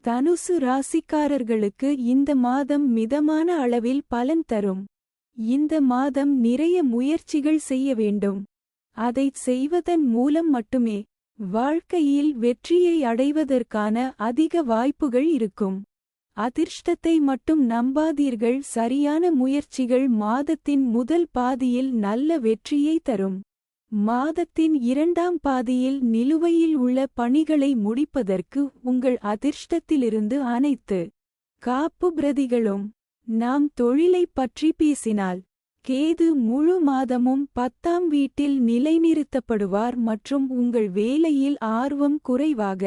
தனுசு ராசிக்காரர்களுக்கு இந்த மாதம் மிதமான அளவில் பலன் தரும். இந்த மாதம் நிறைய முயற்சிகள் செய்ய வேண்டும். அதைச் செய்வதன் மூலம் மட்டுமே வாழ்க்கையில் வெற்றியை அடைவதற்கான அதிக வாய்ப்புகள் இருக்கும். அதிர்ஷ்டத்தை மட்டும் நம்பாதீர்கள். சரியான முயற்சிகள் மாதத்தின் முதல் பாதியில் நல்ல வெற்றியை தரும். மாதத்தின் இரண்டாம் பாதியில் நிலுவையில் உள்ள பணிகளை முடிப்பதற்கு உங்கள் அதிர்ஷ்டத்திலிருந்து அனைத்து காப்புப்பிரதிகளும். நாம் தொழிலைப் பற்றி பேசினால் கேது முழு மாதமும் 10ஆம் வீட்டில் நிலைநிறுத்தப்படுவார் மற்றும் உங்கள் வேலையில் ஆர்வம் குறைவாக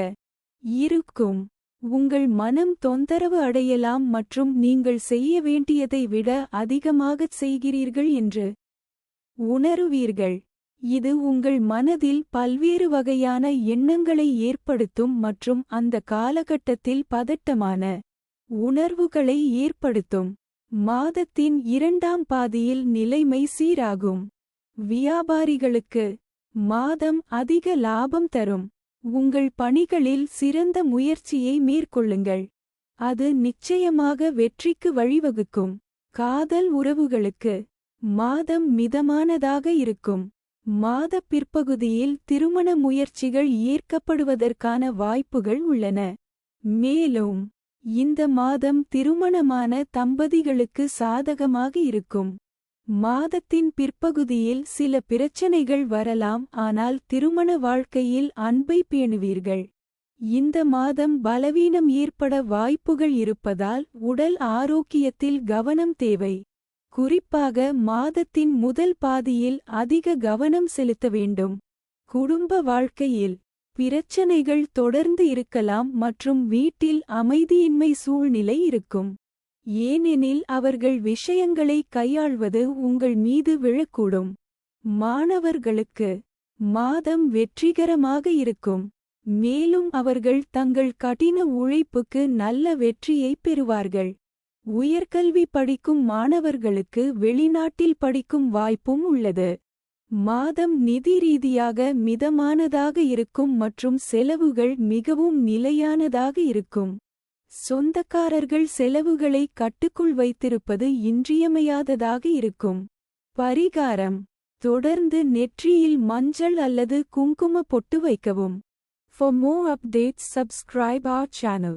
இருக்கும். உங்கள் மனம் தொந்தரவு அடையலாம் மற்றும் நீங்கள் செய்ய வேண்டியதை விட அதிகமாகச் செய்கிறீர்கள் என்று உணருவீர்கள். இது உங்கள் மனதில் பல்வேறு வகையான எண்ணங்களை ஏற்படுத்தும் மற்றும் அந்த காலகட்டத்தில் பதட்டமான உணர்வுகளை ஏற்படுத்தும். மாதத்தின் இரண்டாம் பாதியில் நிலைமை சீராகும். வியாபாரிகளுக்கு மாதம் அதிக லாபம் தரும். உங்கள் பணிகளில் சிறந்த முயற்சியை மேற்கொள்ளுங்கள். அது நிச்சயமாக வெற்றிக்கு வழிவகுக்கும். காதல் உறவுகளுக்கு மாதம் மிதமானதாக இருக்கும். மாத பிற்பகுதியில் திருமண முயற்சிகள் ஏற்கப்படுவதற்கான வாய்ப்புகள் உள்ளன. மேலும் இந்த மாதம் திருமணமான தம்பதிகளுக்கு சாதகமாக இருக்கும். மாதத்தின் பிற்பகுதியில் சில பிரச்சனைகள் வரலாம், ஆனால் திருமண வாழ்க்கையில் அன்பை பேணுவீர்கள். இந்த மாதம் பலவீனம் ஏற்பட வாய்ப்புகள் இருப்பதால் உடல் ஆரோக்கியத்தில் கவனம் தேவை. குறிப்பாக மாதத்தின் முதல் பாதியில் அதிக கவனம் செலுத்த வேண்டும். குடும்ப வாழ்க்கையில் பிரச்சனைகள் தொடர்ந்து இருக்கலாம் மற்றும் வீட்டில் அமைதியின்மை சூழ்நிலை இருக்கும். ஏனெனில் அவர்கள் விஷயங்களை கையாள்வது உங்கள் மீது விழக்கூடும். மாணவர்களுக்கு மாதம் வெற்றிகரமாக இருக்கும். மேலும் அவர்கள் தங்கள் கடின உழைப்புக்கு நல்ல வெற்றியைப் பெறுவார்கள். உயர்கல்வி படிக்கும் மாணவர்களுக்கு வெளிநாட்டில் படிக்கும் வாய்ப்பும் உள்ளது. மாதம் நிதி ரீதியாக மிதமானதாக இருக்கும் மற்றும் செலவுகள் மிகவும் நிலையானதாக இருக்கும். சொந்தக்காரர்கள் செலவுகளை கட்டுக்குள் வைத்திருப்பது இன்றியமையாததாக இருக்கும். பரிகாரம்: தொடர்ந்து நெற்றியில் மஞ்சள் அல்லது குங்கும பொட்டு வைக்கவும். For more updates, subscribe our channel.